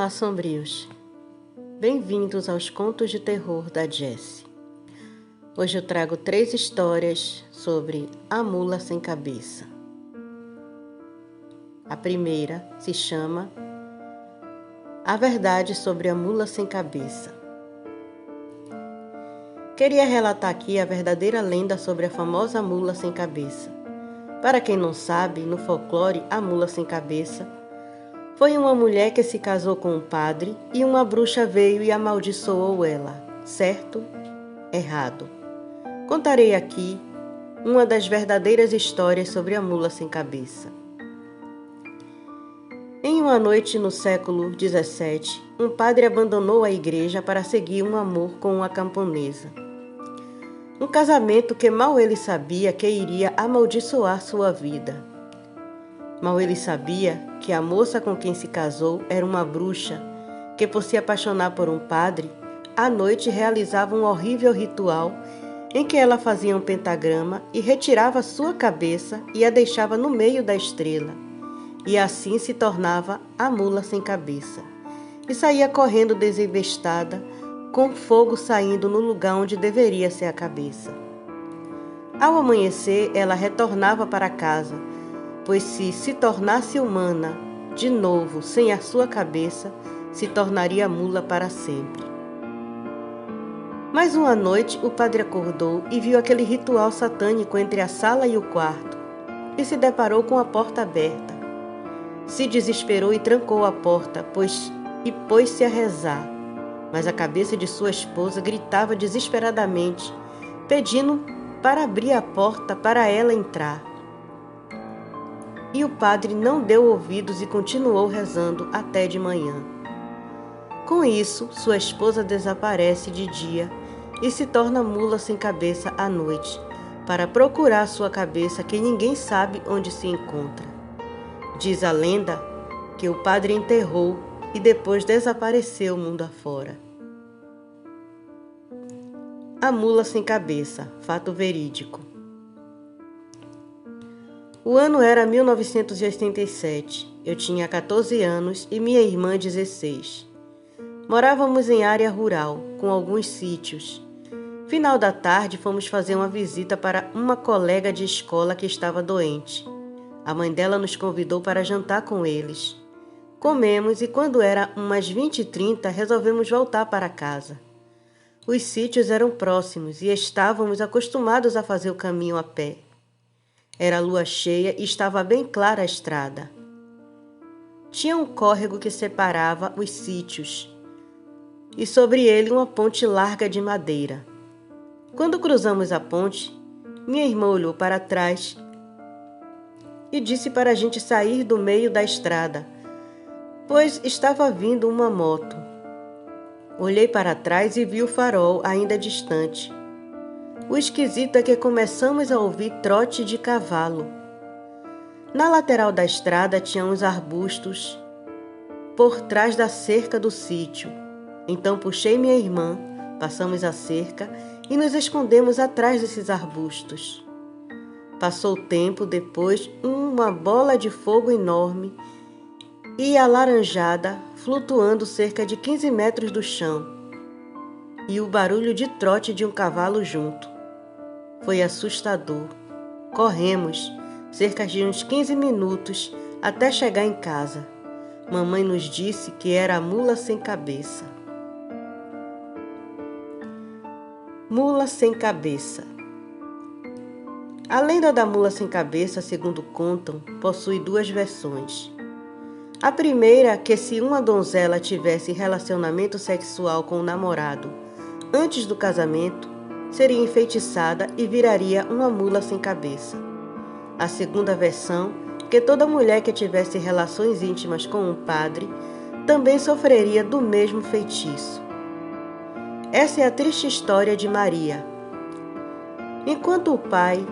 Olá, sombrios! Bem-vindos aos Contos de Terror da Jessie. Hoje eu trago 3 histórias sobre A Mula Sem Cabeça. A primeira se chama A Verdade sobre a Mula Sem Cabeça. Queria relatar aqui a verdadeira lenda sobre a famosa mula sem cabeça. Para quem não sabe, no folclore, a mula sem cabeça foi uma mulher que se casou com um padre e uma bruxa veio e amaldiçoou ela. Certo? Errado. Contarei aqui uma das verdadeiras histórias sobre a mula sem cabeça. Em uma noite no século XVII, um padre abandonou a igreja para seguir um amor com uma camponesa. Um casamento que mal ele sabia que iria amaldiçoar sua vida. Mal ele sabia que a moça com quem se casou era uma bruxa, que por se apaixonar por um padre, à noite realizava um horrível ritual em que ela fazia um pentagrama e retirava sua cabeça e a deixava no meio da estrela, e assim se tornava a mula sem cabeça, e saía correndo desembestada, com fogo saindo no lugar onde deveria ser a cabeça. Ao amanhecer, ela retornava para casa, pois se tornasse humana, de novo, sem a sua cabeça, se tornaria mula para sempre. Mas uma noite, o padre acordou e viu aquele ritual satânico entre a sala e o quarto, e se deparou com a porta aberta. Se desesperou e trancou a porta, e pôs-se a rezar, mas a cabeça de sua esposa gritava desesperadamente, pedindo para abrir a porta para ela entrar. E o padre não deu ouvidos e continuou rezando até de manhã. Com isso, sua esposa desaparece de dia e se torna mula sem cabeça à noite, para procurar sua cabeça que ninguém sabe onde se encontra. Diz a lenda que o padre enterrou e depois desapareceu mundo afora. A mula sem cabeça, fato verídico. O ano era 1987. Eu tinha 14 anos e minha irmã 16. Morávamos em área rural, com alguns sítios. Final da tarde, fomos fazer uma visita para uma colega de escola que estava doente. A mãe dela nos convidou para jantar com eles. Comemos e quando era umas 20h30, resolvemos voltar para casa. Os sítios eram próximos e estávamos acostumados a fazer o caminho a pé. Era lua cheia e estava bem clara a estrada. Tinha um córrego que separava os sítios e sobre ele uma ponte larga de madeira. Quando cruzamos a ponte, minha irmã olhou para trás e disse para a gente sair do meio da estrada, pois estava vindo uma moto. Olhei para trás e vi o farol ainda distante. O esquisito é que começamos a ouvir trote de cavalo. Na lateral da estrada tinha uns arbustos por trás da cerca do sítio. Então puxei minha irmã, passamos a cerca e nos escondemos atrás desses arbustos. Passou o tempo, depois uma bola de fogo enorme e alaranjada flutuando cerca de 15 metros do chão e o barulho de trote de um cavalo junto. Foi assustador. Corremos, cerca de uns 15 minutos, até chegar em casa. Mamãe nos disse que era a mula sem cabeça. Mula sem cabeça. A lenda da mula sem cabeça, segundo contam, possui 2 versões. A primeira, que se uma donzela tivesse relacionamento sexual com o namorado antes do casamento, seria enfeitiçada e viraria uma mula sem cabeça. A segunda versão, que toda mulher que tivesse relações íntimas com um padre também sofreria do mesmo feitiço. Essa é a triste história de Maria. Enquanto o pai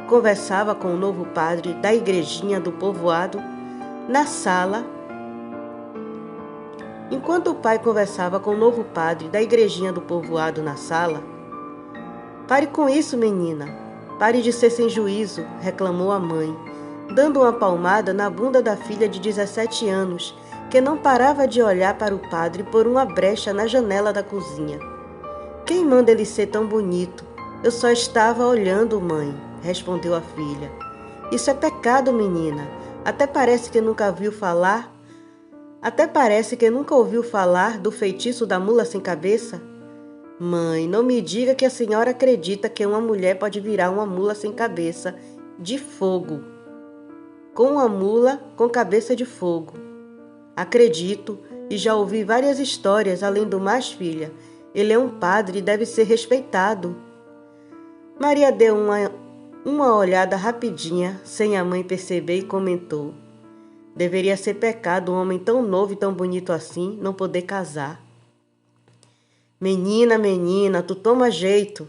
conversava com o novo padre da igrejinha do povoado, na sala, "Pare com isso, menina. Pare de ser sem juízo", reclamou a mãe, dando uma palmada na bunda da filha de 17 anos, que não parava de olhar para o padre por uma brecha na janela da cozinha. Quem manda ele ser tão bonito? Eu só estava olhando, mãe, respondeu a filha. Isso é pecado, menina. Até parece que nunca ouviu falar do feitiço da mula sem cabeça. Mãe, não me diga que a senhora acredita que uma mulher pode virar uma mula sem cabeça de fogo, com uma mula com cabeça de fogo. Acredito, e já ouvi várias histórias, além do mais, filha. Ele é um padre e deve ser respeitado. Maria deu uma olhada rapidinha, sem a mãe perceber, e comentou: deveria ser pecado um homem tão novo e tão bonito assim não poder casar. Menina, tu toma jeito.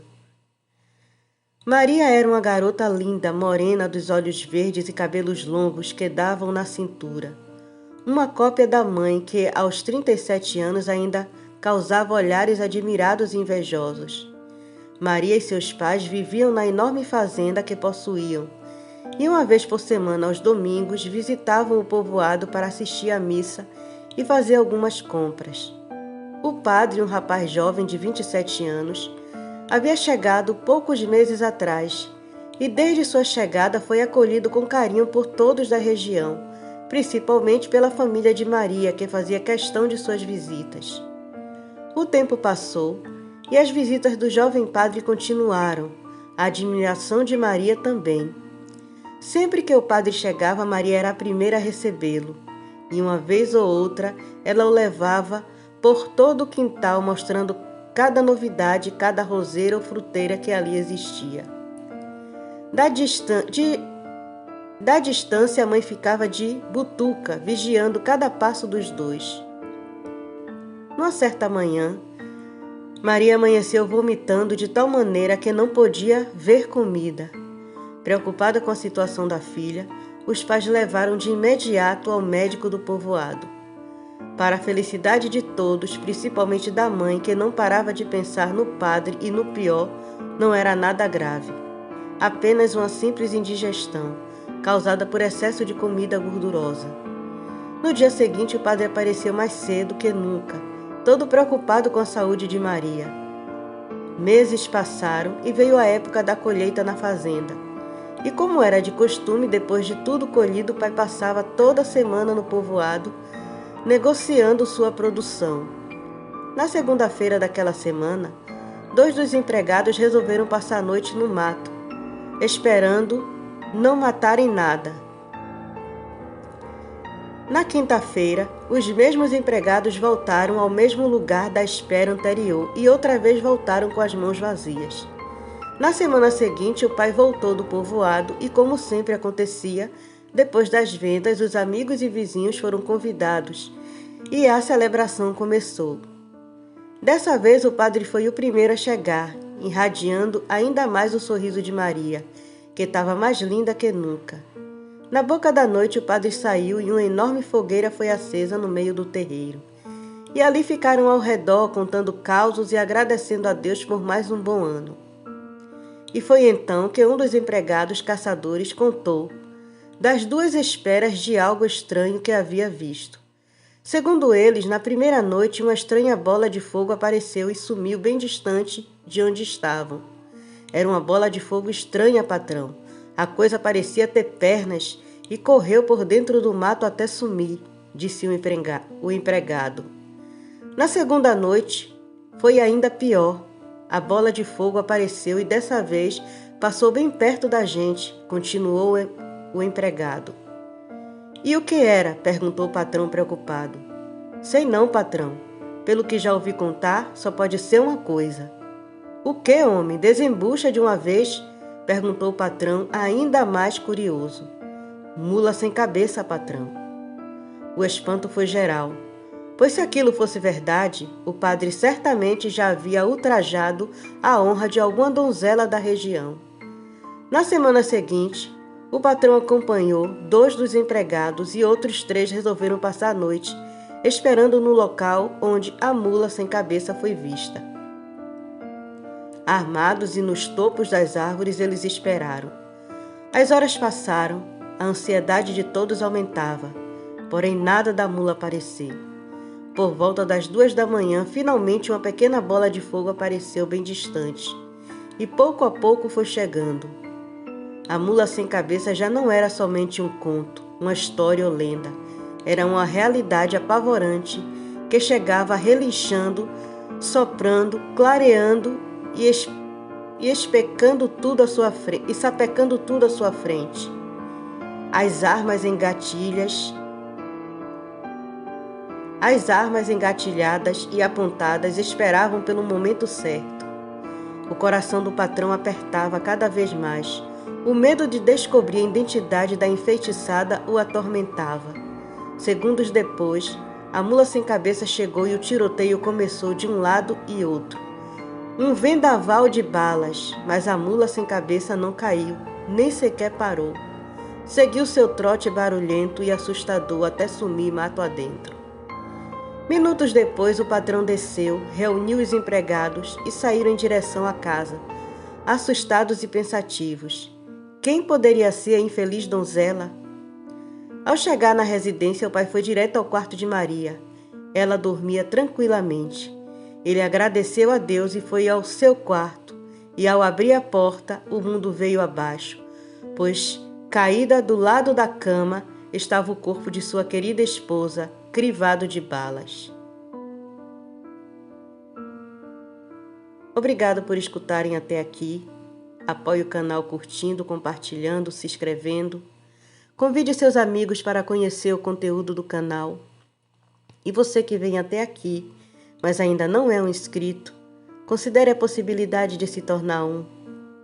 Maria era uma garota linda, morena, dos olhos verdes e cabelos longos que davam na cintura. Uma cópia da mãe que, aos 37 anos, ainda causava olhares admirados e invejosos. Maria e seus pais viviam na enorme fazenda que possuíam, e uma vez por semana, aos domingos, visitavam o povoado para assistir à missa e fazer algumas compras. O padre, um rapaz jovem de 27 anos, havia chegado poucos meses atrás e desde sua chegada foi acolhido com carinho por todos da região, principalmente pela família de Maria, que fazia questão de suas visitas. O tempo passou e as visitas do jovem padre continuaram, a admiração de Maria também. Sempre que o padre chegava, Maria era a primeira a recebê-lo, e uma vez ou outra ela o levava por todo o quintal, mostrando cada novidade, cada roseira ou fruteira que ali existia. Da distância, a mãe ficava de butuca, vigiando cada passo dos dois. Numa certa manhã, Maria amanheceu vomitando de tal maneira que não podia ver comida. Preocupada com a situação da filha, os pais levaram de imediato ao médico do povoado. Para a felicidade de todos, principalmente da mãe, que não parava de pensar no padre e no pior, não era nada grave. Apenas uma simples indigestão, causada por excesso de comida gordurosa. No dia seguinte, o padre apareceu mais cedo que nunca, todo preocupado com a saúde de Maria. Meses passaram e veio a época da colheita na fazenda. E como era de costume, depois de tudo colhido, o pai passava toda semana no povoado, negociando sua produção. Na segunda-feira daquela semana, 2 dos empregados resolveram passar a noite no mato, esperando não matarem nada. Na quinta-feira, os mesmos empregados voltaram ao mesmo lugar da espera anterior e outra vez voltaram com as mãos vazias. Na semana seguinte, o pai voltou do povoado e, como sempre acontecia, depois das vendas, os amigos e vizinhos foram convidados e a celebração começou. Dessa vez, o padre foi o primeiro a chegar, irradiando ainda mais o sorriso de Maria, que estava mais linda que nunca. Na boca da noite, o padre saiu e uma enorme fogueira foi acesa no meio do terreiro. E ali ficaram ao redor, contando causos e agradecendo a Deus por mais um bom ano. E foi então que um dos empregados caçadores contou das 2 esperas de algo estranho que havia visto. Segundo eles, na primeira noite, uma estranha bola de fogo apareceu e sumiu bem distante de onde estavam. Era uma bola de fogo estranha, patrão. A coisa parecia ter pernas e correu por dentro do mato até sumir, disse o empregado. Na segunda noite, foi ainda pior. A bola de fogo apareceu e dessa vez passou bem perto da gente, continuou o empregado. E o que era? Perguntou o patrão preocupado. Sei não, patrão. Pelo que já ouvi contar, só pode ser uma coisa. O que, homem? Desembucha de uma vez? Perguntou o patrão, ainda mais curioso. Mula sem cabeça, patrão. O espanto foi geral, pois se aquilo fosse verdade, o padre certamente já havia ultrajado a honra de alguma donzela da região. Na semana seguinte, o patrão acompanhou 2 dos empregados e outros 3 resolveram passar a noite, esperando no local onde a mula sem cabeça foi vista. Armados e nos topos das árvores, eles esperaram. As horas passaram, a ansiedade de todos aumentava. porém nada da mula apareceu. Por volta das 2 da manhã, finalmente uma pequena bola de fogo apareceu bem distante, e pouco a pouco foi chegando. A mula sem cabeça já não era somente um conto, uma história ou lenda. Era uma realidade apavorante que chegava relinchando, soprando, clareando e sapecando tudo à sua frente. As armas engatilhadas e apontadas esperavam pelo momento certo. O coração do patrão apertava cada vez mais. O medo de descobrir a identidade da enfeitiçada o atormentava. Segundos depois, a mula sem cabeça chegou e o tiroteio começou de um lado e outro. Um vendaval de balas, mas a mula sem cabeça não caiu, nem sequer parou. Seguiu seu trote barulhento e assustador até sumir mato adentro. Minutos depois, o patrão desceu, reuniu os empregados e saíram em direção à casa, assustados e pensativos. Quem poderia ser a infeliz donzela? Ao chegar na residência, o pai foi direto ao quarto de Maria. Ela dormia tranquilamente. Ele agradeceu a Deus e foi ao seu quarto. E ao abrir a porta, o mundo veio abaixo, pois, caída do lado da cama, estava o corpo de sua querida esposa, crivado de balas. Obrigado por escutarem até aqui. Apoie o canal curtindo, compartilhando, se inscrevendo. Convide seus amigos para conhecer o conteúdo do canal. E você que vem até aqui, mas ainda não é um inscrito, considere a possibilidade de se tornar um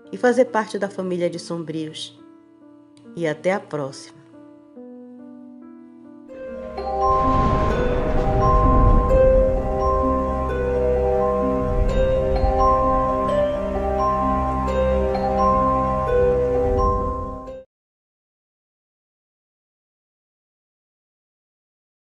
e fazer parte da família de Sombrios. E até a próxima.